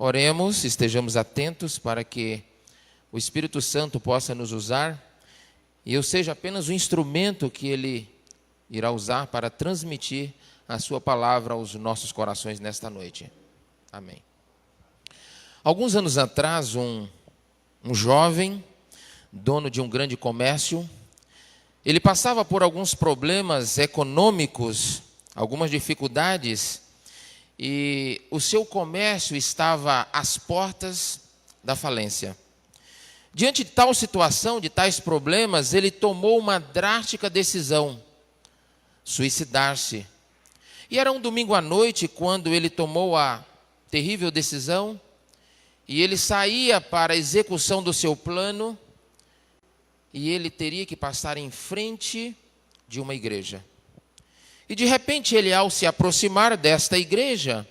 Oremos, estejamos atentos para que o Espírito Santo possa nos usar e eu seja apenas o instrumento que Ele irá usar para transmitir a Sua palavra aos nossos corações nesta noite. Amém. Alguns anos atrás, um jovem, dono de um grande comércio, ele passava por alguns problemas econômicos, algumas dificuldades, e o seu comércio estava às portas da falência. Diante de tal situação, de tais problemas, ele tomou uma drástica decisão: suicidar-se. E era um domingo à noite quando ele tomou a terrível decisão, e ele saía para a execução do seu plano, e ele teria que passar em frente de uma igreja. E de repente ele, ao se aproximar desta igreja,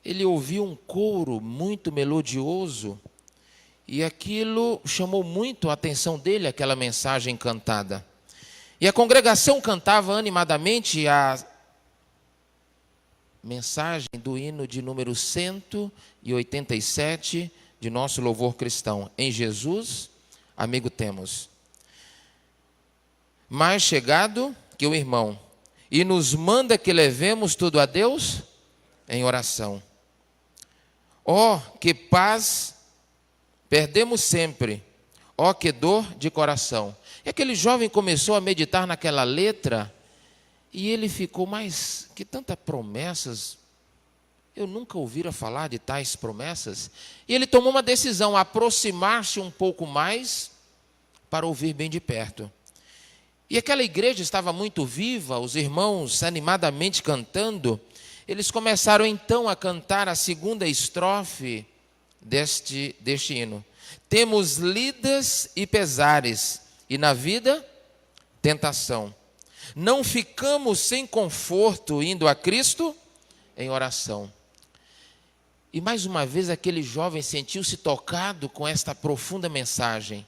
ele ouviu um coro muito melodioso, e aquilo chamou muito a atenção dele, aquela mensagem cantada. E a congregação cantava animadamente a mensagem do hino de número 187 de nosso louvor cristão. Em Jesus, amigo temos, mais chegado que o irmão, e nos manda que levemos tudo a Deus em oração. Oh, que paz perdemos sempre, oh, que dor de coração. E aquele jovem começou a meditar naquela letra, e ele ficou, mas que tantas promessas, eu nunca ouvira falar de tais promessas. E ele tomou uma decisão, aproximar-se um pouco mais, para ouvir bem de perto. E aquela igreja estava muito viva, os irmãos animadamente cantando. Eles começaram então a cantar a segunda estrofe deste hino. Temos lidas e pesares, e na vida, tentação. Não ficamos sem conforto, indo a Cristo em oração. E mais uma vez aquele jovem sentiu-se tocado com esta profunda mensagem.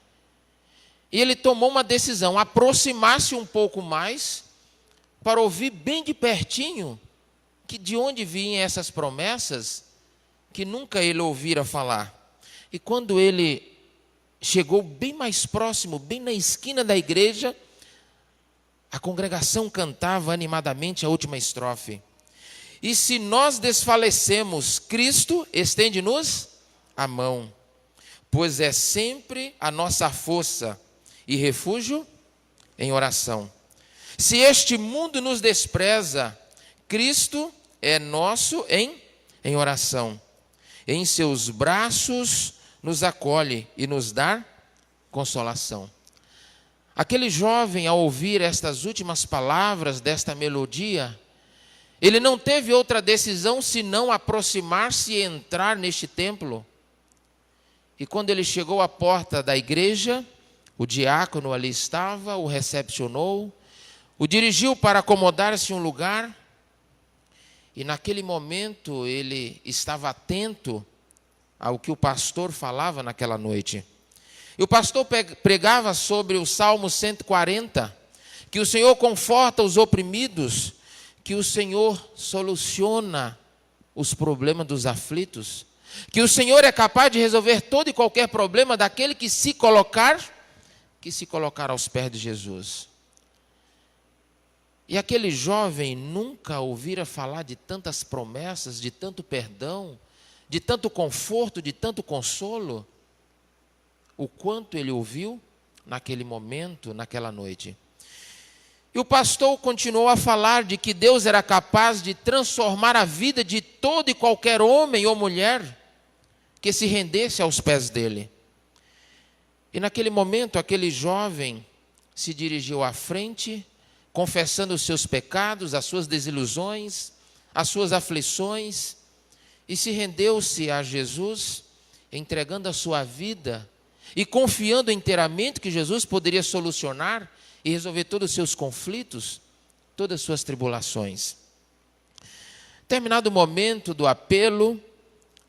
E ele tomou uma decisão, aproximar-se um pouco mais, para ouvir bem de pertinho, que de onde vinham essas promessas, que nunca ele ouvira falar. E quando ele chegou bem mais próximo, bem na esquina da igreja, a congregação cantava animadamente a última estrofe. E se nós desfalecemos, Cristo estende-nos a mão, pois é sempre a nossa força e refúgio em oração. Se este mundo nos despreza, Cristo é nosso em oração. Em seus braços nos acolhe e nos dá consolação. Aquele jovem, ao ouvir estas últimas palavras desta melodia, ele não teve outra decisão senão aproximar-se e entrar neste templo. E quando ele chegou à porta da igreja, o diácono ali estava, o recepcionou, o dirigiu para acomodar-se em um lugar. E naquele momento ele estava atento ao que o pastor falava naquela noite. E o pastor pregava sobre o Salmo 140, que o Senhor conforta os oprimidos, que o Senhor soluciona os problemas dos aflitos, que o Senhor é capaz de resolver todo e qualquer problema daquele que se colocar aos pés de Jesus. E aquele jovem nunca ouvira falar de tantas promessas, de tanto perdão, de tanto conforto, de tanto consolo, o quanto ele ouviu naquele momento, naquela noite. E o pastor continuou a falar de que Deus era capaz de transformar a vida de todo e qualquer homem ou mulher que se rendesse aos pés dele. E naquele momento, aquele jovem se dirigiu à frente, confessando os seus pecados, as suas desilusões, as suas aflições, e se rendeu-se a Jesus, entregando a sua vida e confiando inteiramente que Jesus poderia solucionar e resolver todos os seus conflitos, todas as suas tribulações. Terminado o momento do apelo,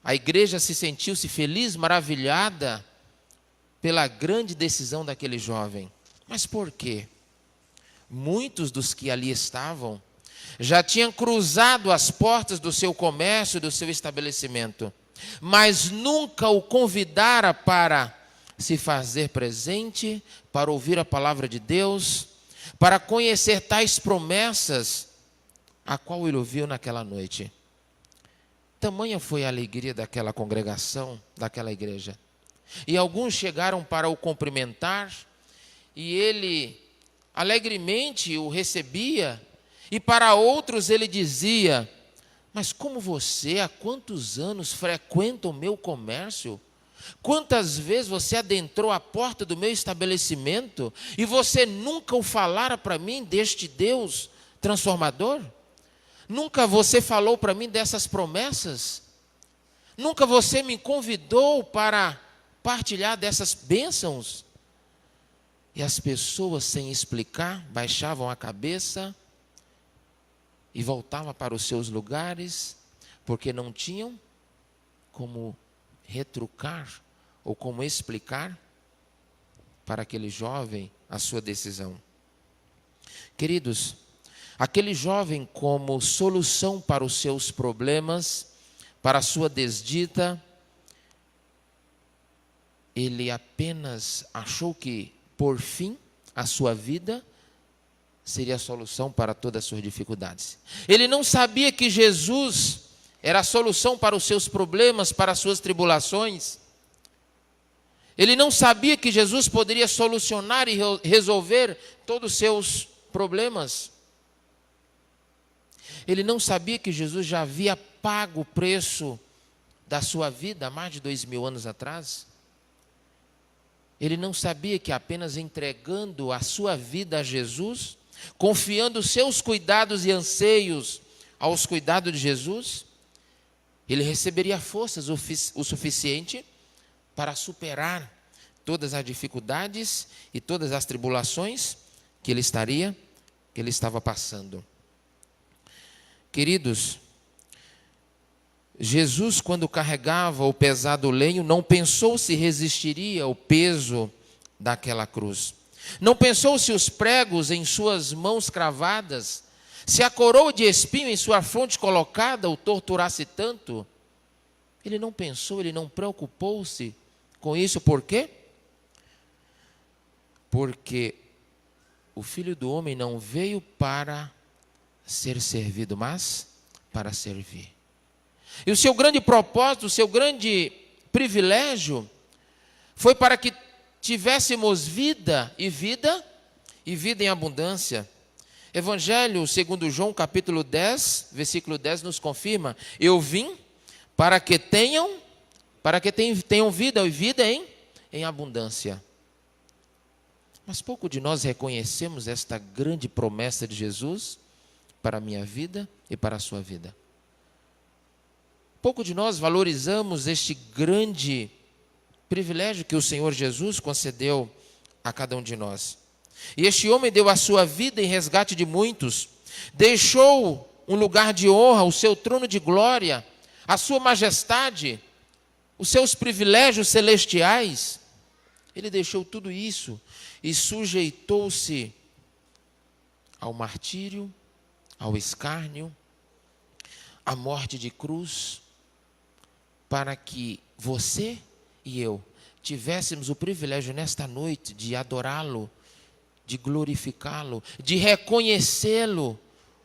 a igreja se sentiu-se feliz, maravilhada pela grande decisão daquele jovem. Mas por quê? Muitos dos que ali estavam já tinham cruzado as portas do seu comércio, do seu estabelecimento. mas nunca o convidara para se fazer presente, para ouvir a palavra de Deus, para conhecer tais promessas, a qual ele ouviu naquela noite. Tamanha foi a alegria daquela congregação, daquela igreja. E alguns chegaram para o cumprimentar, e ele alegremente o recebia, e para outros ele dizia: mas como você, há quantos anos frequenta o meu comércio? Quantas vezes você adentrou a porta do meu estabelecimento e você nunca o falara para mim deste Deus transformador? Nunca você falou para mim dessas promessas? Nunca você me convidou para partilhar dessas bênçãos? E as pessoas, sem explicar, baixavam a cabeça e voltavam para os seus lugares, porque não tinham como retrucar ou como explicar para aquele jovem a sua decisão. Queridos, aquele jovem, como solução para os seus problemas, para a sua desdita, ele apenas achou que, por fim, a sua vida seria a solução para todas as suas dificuldades. Ele não sabia que Jesus era a solução para os seus problemas, para as suas tribulações. Ele não sabia que Jesus poderia solucionar e resolver todos os seus problemas. Ele não sabia que Jesus já havia pago o preço da sua vida há mais de 2000 anos atrás. Ele não sabia que apenas entregando a sua vida a Jesus, confiando os seus cuidados e anseios aos cuidados de Jesus, ele receberia forças o suficiente para superar todas as dificuldades e todas as tribulações que ele estava passando. Queridos, Jesus, quando carregava o pesado lenho, não pensou se resistiria ao peso daquela cruz. Não pensou se os pregos em suas mãos cravadas, se a coroa de espinho em sua fronte colocada o torturasse tanto. Ele não pensou, ele não preocupou-se com isso. Por quê? Porque o Filho do Homem não veio para ser servido, mas para servir. E o seu grande propósito, o seu grande privilégio, foi para que tivéssemos vida e vida em abundância. Evangelho segundo João, capítulo 10, versículo 10, nos confirma: eu vim para que tenham vida e vida em abundância. Mas pouco de nós reconhecemos esta grande promessa de Jesus para a minha vida e para a sua vida. Pouco de nós valorizamos este grande privilégio que o Senhor Jesus concedeu a cada um de nós. E este homem deu a sua vida em resgate de muitos, deixou um lugar de honra, o seu trono de glória, a sua majestade, os seus privilégios celestiais. Ele deixou tudo isso e sujeitou-se ao martírio, ao escárnio, à morte de cruz, para que você e eu tivéssemos o privilégio nesta noite de adorá-lo, de glorificá-lo, de reconhecê-lo,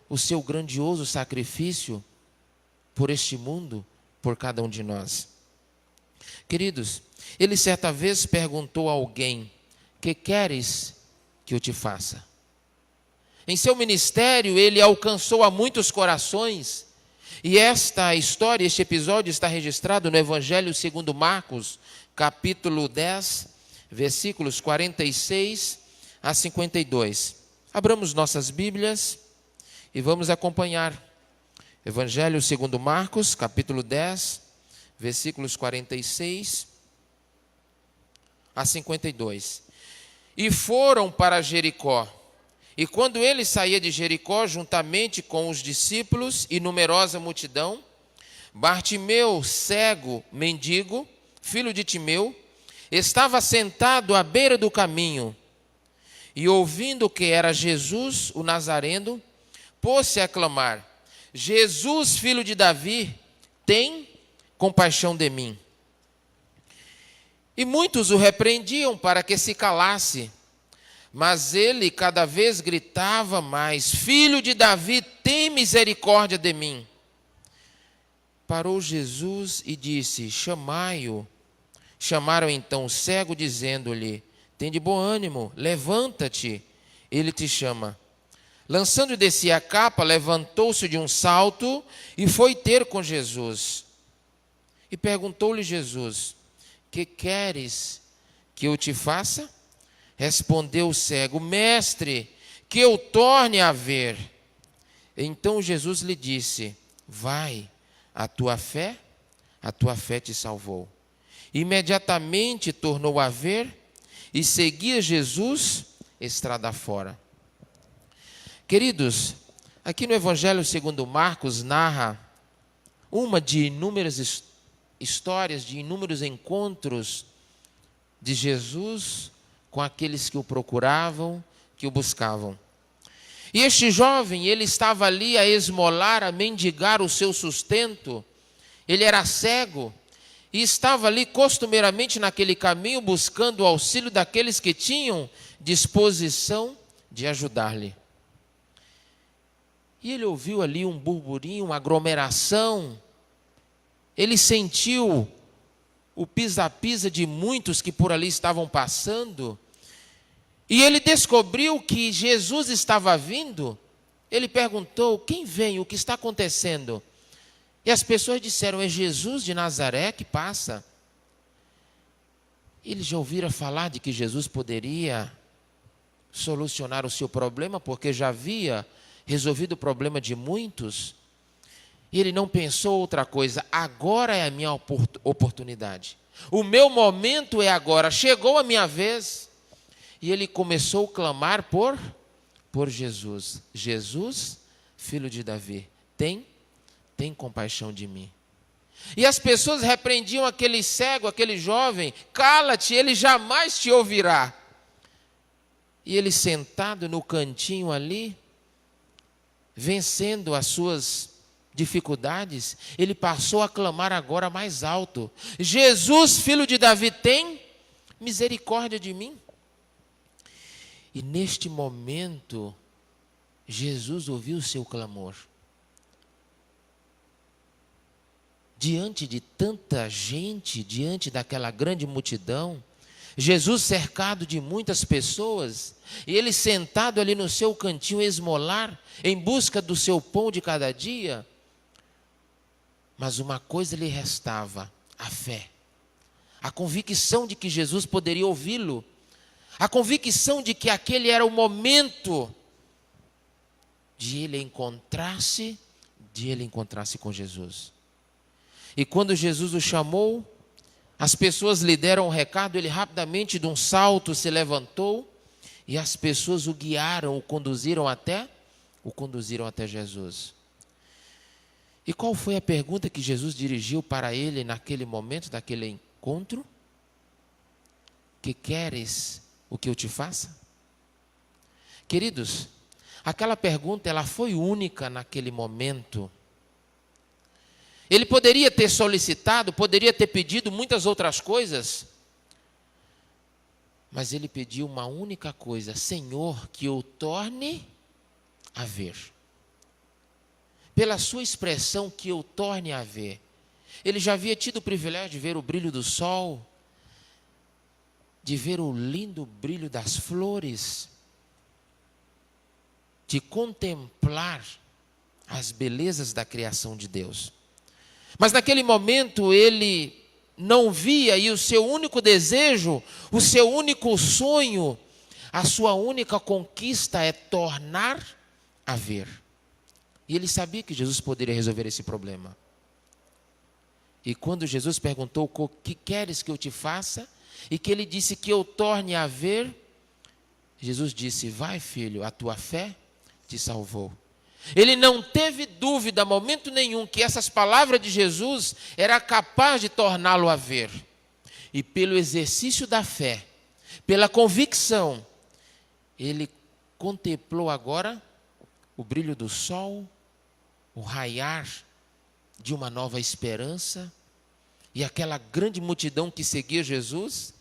o seu grandioso sacrifício por este mundo, por cada um de nós. Queridos, ele certa vez perguntou a alguém: que queres que eu te faça? Em seu ministério, ele alcançou a muitos corações. E esta história, este episódio está registrado no Evangelho segundo Marcos, capítulo 10, versículos 46 a 52. Abramos nossas Bíblias e vamos acompanhar. Evangelho segundo Marcos, capítulo 10, versículos 46 a 52. E foram para Jericó. E quando ele saía de Jericó, juntamente com os discípulos e numerosa multidão, Bartimeu, cego, mendigo, filho de Timeu, estava sentado à beira do caminho. E ouvindo que era Jesus, o Nazareno, pôs-se a clamar: Jesus, filho de Davi, tem compaixão de mim. E muitos o repreendiam para que se calasse. Mas ele cada vez gritava mais: Filho de Davi, tem misericórdia de mim. Parou Jesus e disse: chamai-o. Chamaram então o cego, dizendo-lhe: tem de bom ânimo, levanta-te, ele te chama. Lançando de si a capa, levantou-se de um salto e foi ter com Jesus. E perguntou-lhe Jesus: que queres que eu te faça? Respondeu o cego: mestre, que eu torne a ver. Então Jesus lhe disse: vai, a tua fé te salvou. Imediatamente tornou a ver e seguia Jesus estrada fora. Queridos, aqui no Evangelho segundo Marcos narra uma de inúmeras histórias, de inúmeros encontros de Jesus com aqueles que o procuravam, que o buscavam. E este jovem, ele estava ali a esmolar, a mendigar o seu sustento. Ele era cego e estava ali costumeiramente naquele caminho buscando o auxílio daqueles que tinham disposição de ajudar-lhe. E ele ouviu ali um burburinho, uma aglomeração. Ele sentiu o pisa-pisa de muitos que por ali estavam passando. E ele descobriu que Jesus estava vindo. Ele perguntou: quem vem? O que está acontecendo? E as pessoas disseram: é Jesus de Nazaré que passa. Eles já ouviram falar de que Jesus poderia solucionar o seu problema, porque já havia resolvido o problema de muitos. E ele não pensou outra coisa: agora é a minha oportunidade. O meu momento é agora, chegou a minha vez. E ele começou a clamar por Jesus. Jesus, filho de Davi, tem compaixão de mim. E as pessoas repreendiam aquele cego, aquele jovem: cala-te, ele jamais te ouvirá. E ele sentado no cantinho ali, vencendo as suas dificuldades, ele passou a clamar agora mais alto: Jesus, filho de Davi, tem misericórdia de mim. E neste momento, Jesus ouviu o seu clamor. Diante de tanta gente, diante daquela grande multidão, Jesus cercado de muitas pessoas, e ele sentado ali no seu cantinho a esmolar, em busca do seu pão de cada dia. Mas uma coisa lhe restava: a fé, a convicção de que Jesus poderia ouvi-lo, a convicção de que aquele era o momento de ele encontrar-se com Jesus. E quando Jesus o chamou, as pessoas lhe deram um recado, ele rapidamente de um salto se levantou, e as pessoas o guiaram, o conduziram até Jesus. E qual foi a pergunta que Jesus dirigiu para ele naquele momento, daquele encontro? Que queres o que eu te faça? Queridos, aquela pergunta ela foi única naquele momento. Ele poderia ter solicitado, poderia ter pedido muitas outras coisas, mas ele pediu uma única coisa: Senhor, que eu torne a ver. Pela sua expressão, que eu torne a ver. Ele já havia tido o privilégio de ver o brilho do sol, de ver o lindo brilho das flores, de contemplar as belezas da criação de Deus. Mas naquele momento ele não via, e o seu único desejo, o seu único sonho, a sua única conquista é tornar a ver. E ele sabia que Jesus poderia resolver esse problema. E quando Jesus perguntou: o que queres que eu te faça? E que ele disse: que eu torne a ver. Jesus disse: vai, filho, a tua fé te salvou. Ele não teve dúvida, momento nenhum, que essas palavras de Jesus era capaz de torná-lo a ver. E pelo exercício da fé, pela convicção, ele contemplou agora o brilho do sol, o raiar de uma nova esperança, e aquela grande multidão que seguia Jesus,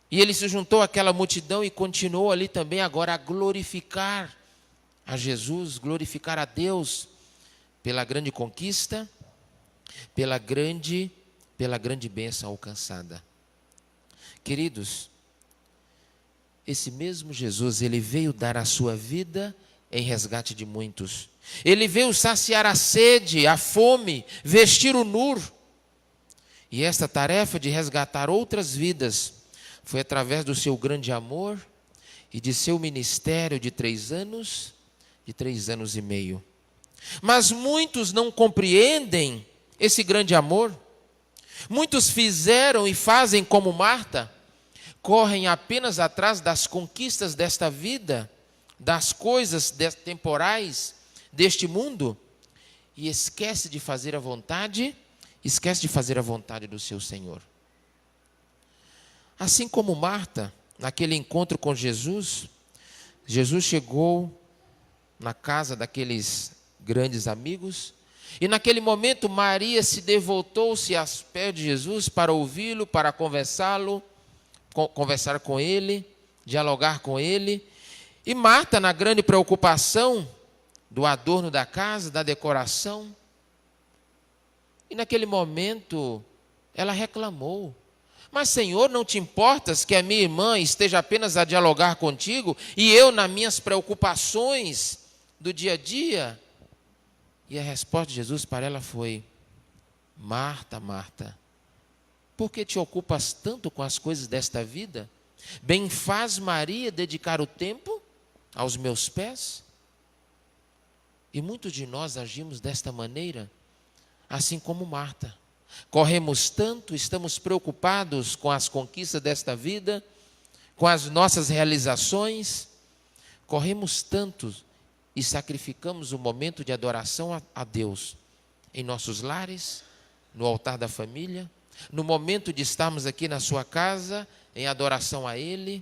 e ele se juntou àquela multidão e continuou ali também agora a glorificar a Jesus, glorificar a Deus pela grande conquista, pela grande bênção alcançada. Queridos, esse mesmo Jesus, ele veio dar a sua vida em resgate de muitos. Ele veio saciar a sede, a fome, vestir o nu. E esta tarefa de resgatar outras vidas foi através do seu grande amor e de seu ministério de 3 anos, de 3 anos e meio. Mas muitos não compreendem esse grande amor. Muitos fizeram e fazem como Marta, correm apenas atrás das conquistas desta vida, das coisas temporais deste mundo, e esquece de fazer a vontade do seu Senhor. Assim como Marta, naquele encontro com Jesus, Jesus chegou na casa daqueles grandes amigos, e naquele momento Maria se devotou-se aos pés de Jesus para ouvi-lo, para conversar com ele, dialogar com ele. E Marta, na grande preocupação do adorno da casa, da decoração, e naquele momento ela reclamou: mas Senhor, não te importas que a minha irmã esteja apenas a dialogar contigo e eu nas minhas preocupações do dia a dia? E a resposta de Jesus para ela foi: Marta, Marta, por que te ocupas tanto com as coisas desta vida? Bem faz Maria dedicar o tempo aos meus pés? E muitos de nós agimos desta maneira, assim como Marta. Corremos tanto, estamos preocupados com as conquistas desta vida, com as nossas realizações, corremos tanto e sacrificamos o momento de adoração a Deus em nossos lares, no altar da família, no momento de estarmos aqui na sua casa, em adoração a Ele.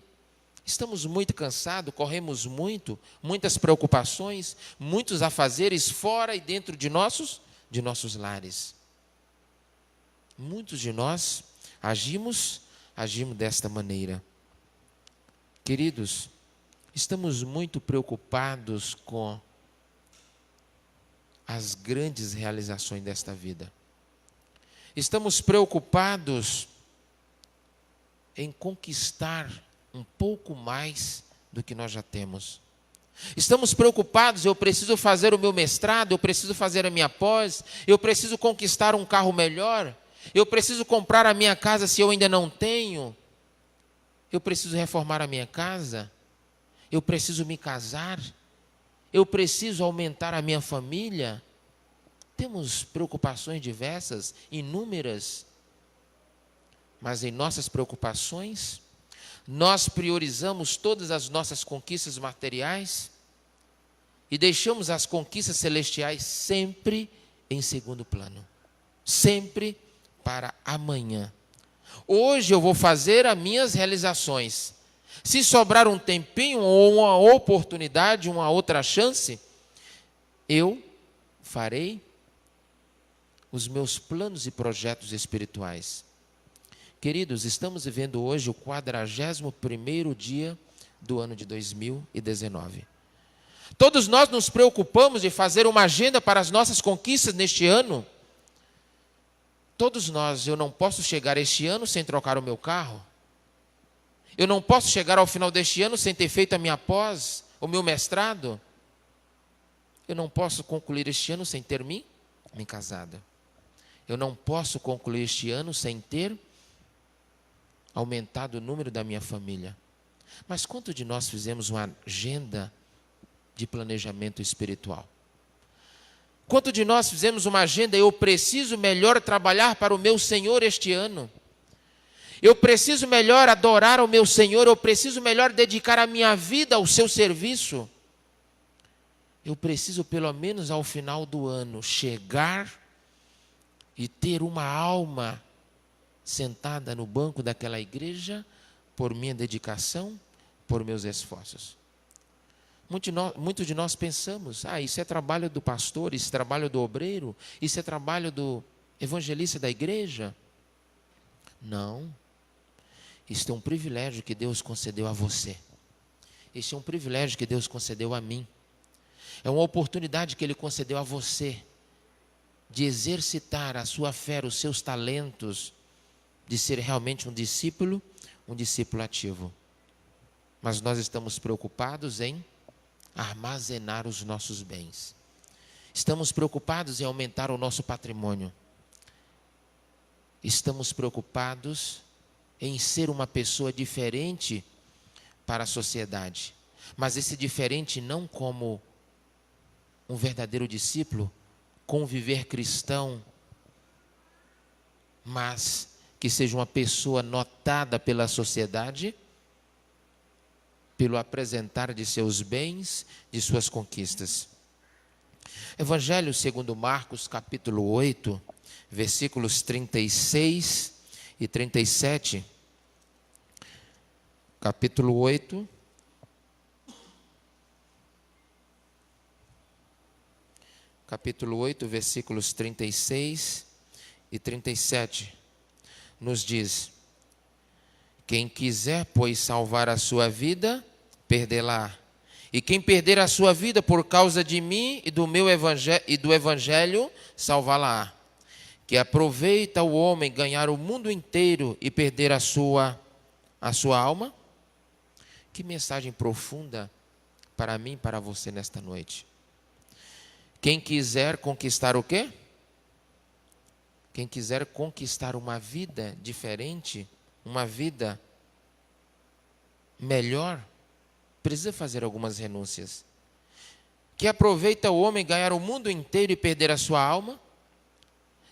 Estamos muito cansados, corremos muito, muitas preocupações, muitos afazeres fora e dentro de nossos lares. Muitos de nós agimos desta maneira. Queridos, estamos muito preocupados com as grandes realizações desta vida. Estamos preocupados em conquistar um pouco mais do que nós já temos. Estamos preocupados: eu preciso fazer o meu mestrado, eu preciso fazer a minha pós, eu preciso conquistar um carro melhor, eu preciso comprar a minha casa se eu ainda não tenho, eu preciso reformar a minha casa, eu preciso me casar, eu preciso aumentar a minha família. Temos preocupações diversas, inúmeras, mas em nossas preocupações, nós priorizamos todas as nossas conquistas materiais e deixamos as conquistas celestiais sempre em segundo plano, sempre para amanhã. Hoje eu vou fazer as minhas realizações. Se sobrar um tempinho ou uma oportunidade, uma outra chance, eu farei os meus planos e projetos espirituais. Queridos, estamos vivendo hoje o 41º dia do ano de 2019. Todos nós nos preocupamos de fazer uma agenda para as nossas conquistas neste ano. Todos nós. Eu não posso chegar este ano sem trocar o meu carro. Eu não posso chegar ao final deste ano sem ter feito a minha pós, o meu mestrado. Eu não posso concluir este ano sem ter me casado. Eu não posso concluir este ano sem ter aumentado o número da minha família. Mas quanto de nós fizemos uma agenda de planejamento espiritual? Quanto de nós fizemos uma agenda: eu preciso melhor trabalhar para o meu Senhor este ano, eu preciso melhor adorar ao meu Senhor, eu preciso melhor dedicar a minha vida ao seu serviço, eu preciso pelo menos ao final do ano chegar e ter uma alma sentada no banco daquela igreja por minha dedicação, por meus esforços. Muitos de nós pensamos: isso é trabalho do pastor, isso é trabalho do obreiro, isso é trabalho do evangelista da igreja. Não. Isto é um privilégio que Deus concedeu a você. Este é um privilégio que Deus concedeu a mim. É uma oportunidade que Ele concedeu a você de exercitar a sua fé, os seus talentos, de ser realmente um discípulo ativo. Mas nós estamos preocupados em armazenar os nossos bens. Estamos preocupados em aumentar o nosso patrimônio. Estamos preocupados em ser uma pessoa diferente para a sociedade. Mas esse diferente não como um verdadeiro discípulo, conviver cristão, mas que seja uma pessoa notada pela sociedade, pelo apresentar de seus bens, de suas conquistas. Evangelho segundo Marcos, capítulo 8, versículos 36 e 37. Capítulo 8. Capítulo 8, versículos 36 e 37. Nos diz: quem quiser, pois, salvar a sua vida, perdê-la. E quem perder a sua vida por causa de mim e do meu evangelho, salvá-la. Que aproveita o homem ganhar o mundo inteiro e perder a sua alma? Que mensagem profunda para mim e para você nesta noite. Quem quiser conquistar o quê? Quem quiser conquistar uma vida diferente, uma vida melhor, precisa fazer algumas renúncias. Que aproveita o homem ganhar o mundo inteiro e perder a sua alma?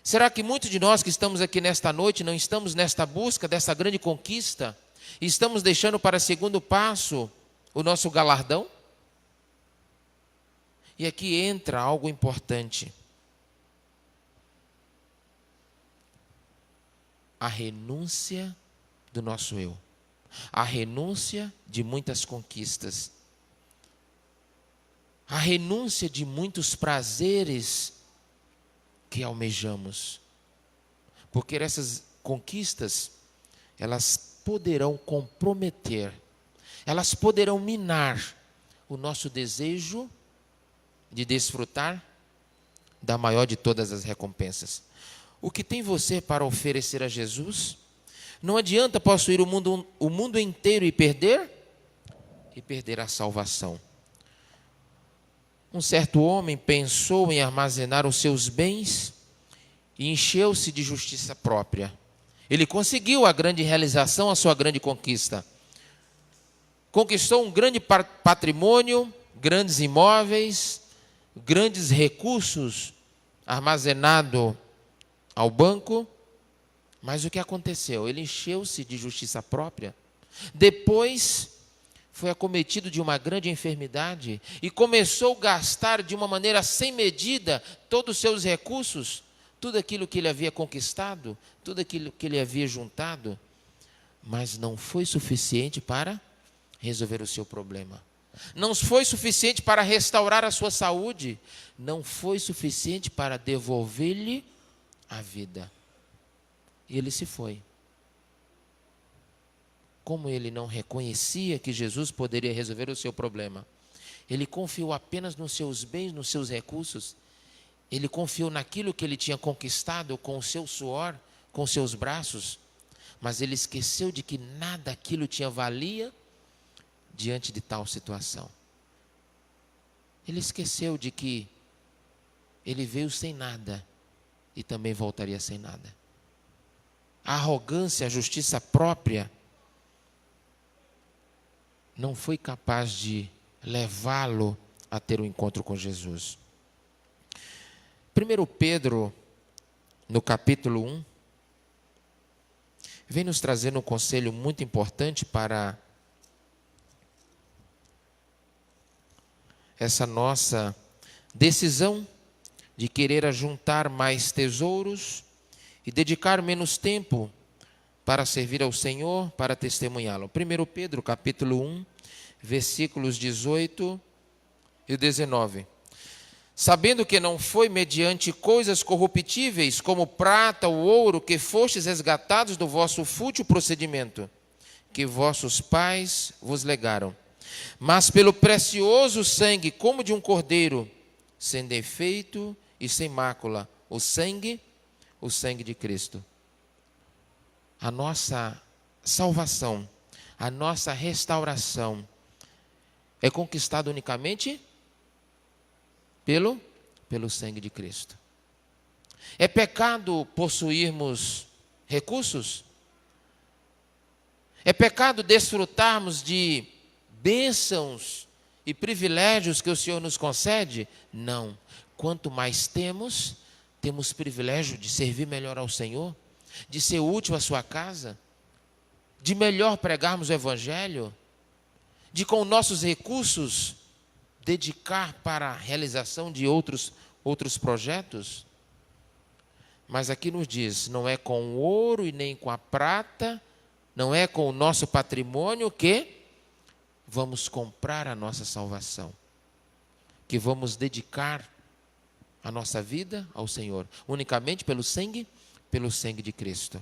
Será que muitos de nós que estamos aqui nesta noite não estamos nesta busca dessa grande conquista e estamos deixando para segundo passo o nosso galardão? E aqui entra algo importante. A renúncia do nosso eu. A renúncia de muitas conquistas. A renúncia de muitos prazeres que almejamos. Porque essas conquistas, elas poderão comprometer, elas poderão minar o nosso desejo de desfrutar da maior de todas as recompensas. O que tem você para oferecer a Jesus? Não adianta possuir o mundo inteiro e perder a salvação. Um certo homem pensou em armazenar os seus bens e encheu-se de justiça própria. Ele conseguiu a grande realização, a sua grande conquista. Conquistou um grande patrimônio, grandes imóveis, grandes recursos armazenado ao banco. Mas o que aconteceu? Ele encheu-se de justiça própria. Depois foi acometido de uma grande enfermidade e começou a gastar de uma maneira sem medida todos os seus recursos, tudo aquilo que ele havia conquistado, tudo aquilo que ele havia juntado, mas não foi suficiente para resolver o seu problema. Não foi suficiente para restaurar a sua saúde, não foi suficiente para devolver-lhe a vida. E ele se foi. Como ele não reconhecia que Jesus poderia resolver o seu problema, ele confiou apenas nos seus bens, nos seus recursos. Ele confiou naquilo que ele tinha conquistado com o seu suor, com os seus braços. Mas ele esqueceu de que nada aquilo tinha valia diante de tal situação. Ele esqueceu de que ele veio sem nada e também voltaria sem nada. A arrogância, a justiça própria não foi capaz de levá-lo a ter um encontro com Jesus. 1 Pedro, no capítulo 1, vem nos trazendo um conselho muito importante para essa nossa decisão de querer ajuntar mais tesouros e dedicar menos tempo para servir ao Senhor, para testemunhá-lo. 1 Pedro, capítulo 1, versículos 18 e 19. sabendo que não foi mediante coisas corruptíveis, como prata ou ouro, que fostes resgatados do vosso fútil procedimento, que vossos pais vos legaram, mas pelo precioso sangue, como de um cordeiro, sem defeito e sem mácula, o sangue de Cristo. A nossa salvação, a nossa restauração é conquistada unicamente pelo sangue de Cristo. É pecado possuirmos recursos? É pecado desfrutarmos de bênçãos e privilégios que o Senhor nos concede? Não. Quanto mais temos privilégio de servir melhor ao Senhor, de ser útil à sua casa, de melhor pregarmos o Evangelho, de com nossos recursos dedicar para a realização de outros projetos. Mas aqui nos diz, não é com o ouro e nem com a prata, não é com o nosso patrimônio que vamos comprar a nossa salvação, que vamos dedicar a nossa vida ao Senhor, unicamente pelo sangue de Cristo.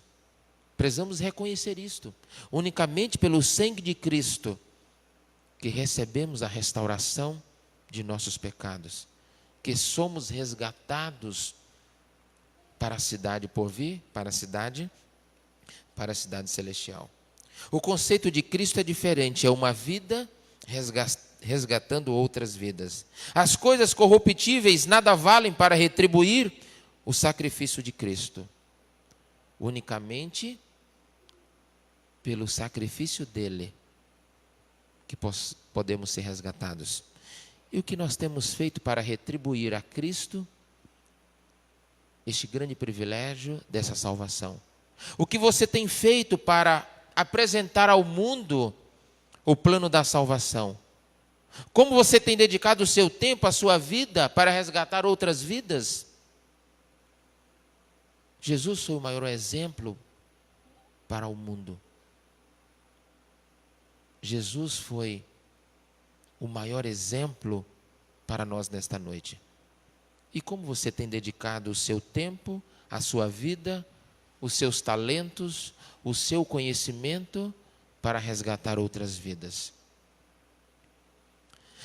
Precisamos reconhecer isto, unicamente pelo sangue de Cristo, que recebemos a restauração de nossos pecados, que somos resgatados para a cidade por vir, para a cidade celestial. O conceito de Cristo é diferente, é uma vida resgatando outras vidas. As coisas corruptíveis nada valem para retribuir o sacrifício de Cristo. Unicamente pelo sacrifício dele que podemos ser resgatados. E o que nós temos feito para retribuir a Cristo este grande privilégio dessa salvação? O que você tem feito para apresentar ao mundo o plano da salvação? Como você tem dedicado o seu tempo, a sua vida, para resgatar outras vidas? Jesus foi o maior exemplo para o mundo. Jesus foi o maior exemplo para nós nesta noite. E como você tem dedicado o seu tempo, a sua vida, os seus talentos, o seu conhecimento para resgatar outras vidas?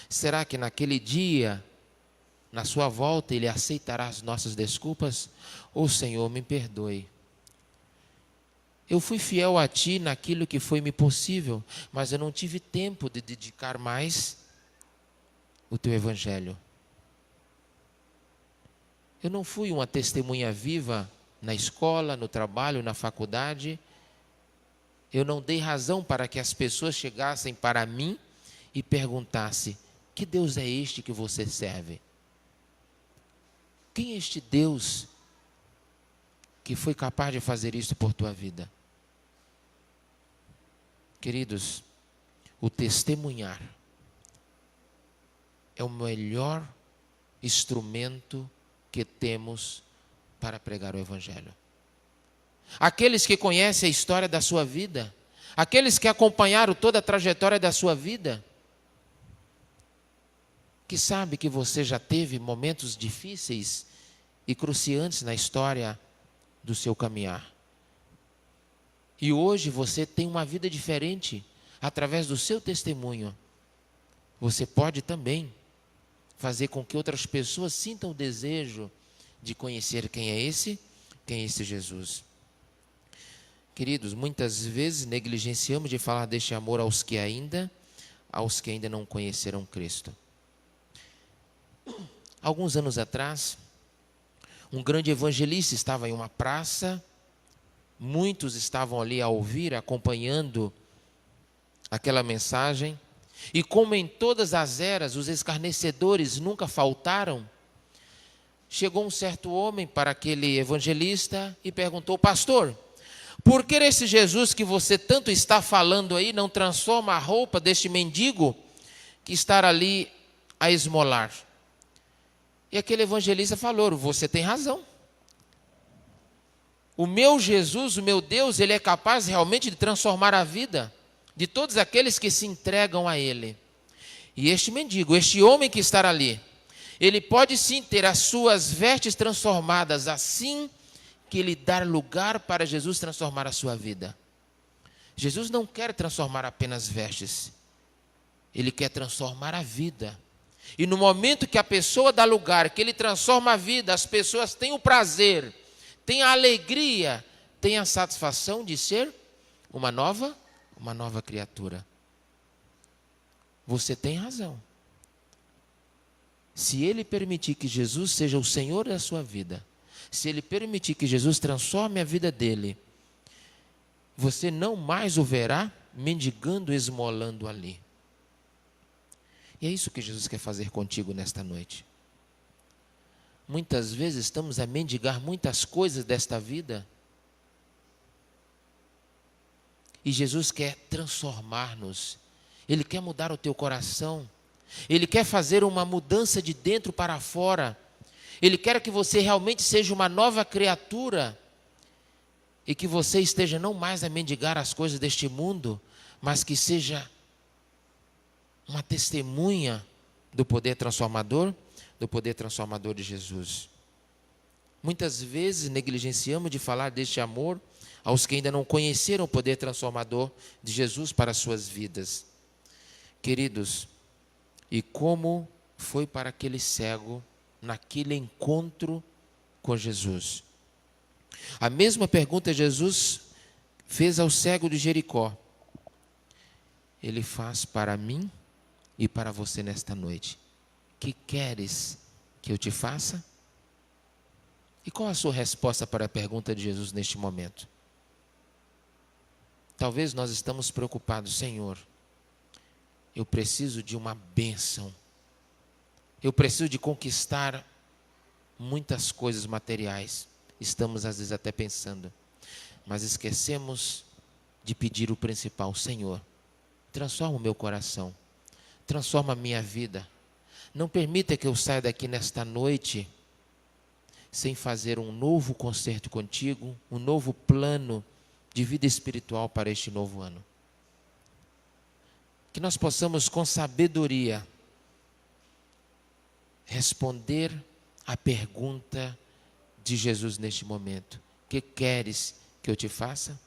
Será que naquele dia, na sua volta, Ele aceitará as nossas desculpas? Ô Senhor, me perdoe. Eu fui fiel a Ti naquilo que foi-me possível, mas eu não tive tempo de dedicar mais o Teu Evangelho. Eu não fui uma testemunha viva na escola, no trabalho, na faculdade. Eu não dei razão para que as pessoas chegassem para mim e perguntassem: que Deus é este que você serve? Quem é este Deus que foi capaz de fazer isso por tua vida? Queridos, o testemunhar é o melhor instrumento que temos para pregar o Evangelho. Aqueles que conhecem a história da sua vida, aqueles que acompanharam toda a trajetória da sua vida, que sabe que você já teve momentos difíceis e cruciantes na história do seu caminhar. E hoje você tem uma vida diferente através do seu testemunho. Você pode também fazer com que outras pessoas sintam o desejo de conhecer quem é esse Jesus. Queridos, muitas vezes negligenciamos de falar deste amor aos que ainda não conheceram Cristo. Alguns anos atrás, um grande evangelista estava em uma praça, muitos estavam ali a ouvir, acompanhando aquela mensagem, e como em todas as eras os escarnecedores nunca faltaram, chegou um certo homem para aquele evangelista e perguntou: pastor, por que esse Jesus que você tanto está falando aí não transforma a roupa deste mendigo que está ali a esmolar? E aquele evangelista falou: você tem razão. O meu Jesus, o meu Deus, Ele é capaz realmente de transformar a vida de todos aqueles que se entregam a Ele. E este mendigo, este homem que está ali, Ele pode sim ter as suas vestes transformadas assim que ele dar lugar para Jesus transformar a sua vida. Jesus não quer transformar apenas vestes. Ele quer transformar a vida. E no momento que a pessoa dá lugar, que ele transforma a vida, as pessoas têm o prazer, têm a alegria, têm a satisfação de ser uma nova criatura. Você tem razão. Se ele permitir que Jesus seja o Senhor da sua vida, se ele permitir que Jesus transforme a vida dele, você não mais o verá mendigando, esmolando ali. E é isso que Jesus quer fazer contigo nesta noite. Muitas vezes estamos a mendigar muitas coisas desta vida. E Jesus quer transformar-nos. Ele quer mudar o teu coração. Ele quer fazer uma mudança de dentro para fora. Ele quer que você realmente seja uma nova criatura. E que você esteja não mais a mendigar as coisas deste mundo, mas que seja uma testemunha do poder transformador de Jesus. Muitas vezes negligenciamos de falar deste amor aos que ainda não conheceram o poder transformador de Jesus para as suas vidas. Queridos, e como foi para aquele cego naquele encontro com Jesus? A mesma pergunta Jesus fez ao cego de Jericó. Ele faz para mim e para você nesta noite. Que queres que eu te faça? E qual a sua resposta para a pergunta de Jesus neste momento? Talvez nós estamos preocupados, Senhor, eu preciso de uma bênção. Eu preciso de conquistar muitas coisas materiais. Estamos às vezes até pensando, mas esquecemos de pedir o principal. Senhor, transforma o meu coração, transforma a minha vida. Não permita que eu saia daqui nesta noite sem fazer um novo concerto contigo, um novo plano de vida espiritual para este novo ano. Que nós possamos com sabedoria responder à pergunta de Jesus neste momento. Que queres que eu te faça?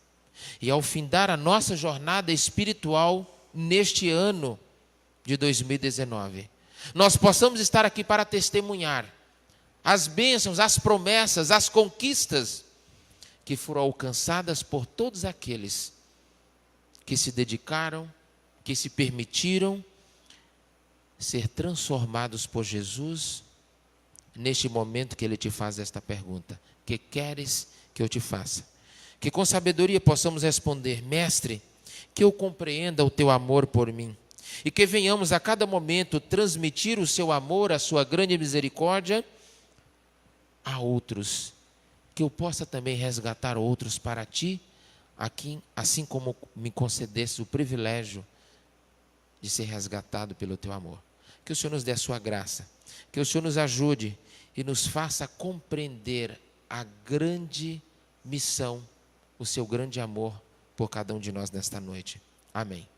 E ao findar a nossa jornada espiritual neste ano de 2019, nós possamos estar aqui para testemunhar as bênçãos, as promessas, as conquistas que foram alcançadas por todos aqueles que se dedicaram, que se permitiram ser transformados por Jesus neste momento que Ele te faz esta pergunta. Que queres que eu te faça? Que com sabedoria possamos responder: Mestre, que eu compreenda o teu amor por mim e que venhamos a cada momento transmitir o seu amor, a sua grande misericórdia a outros, que eu possa também resgatar outros para ti, aqui, assim como me concedesse o privilégio de ser resgatado pelo teu amor. Que o Senhor nos dê a sua graça, que o Senhor nos ajude e nos faça compreender a grande missão, o seu grande amor por cada um de nós nesta noite. Amém.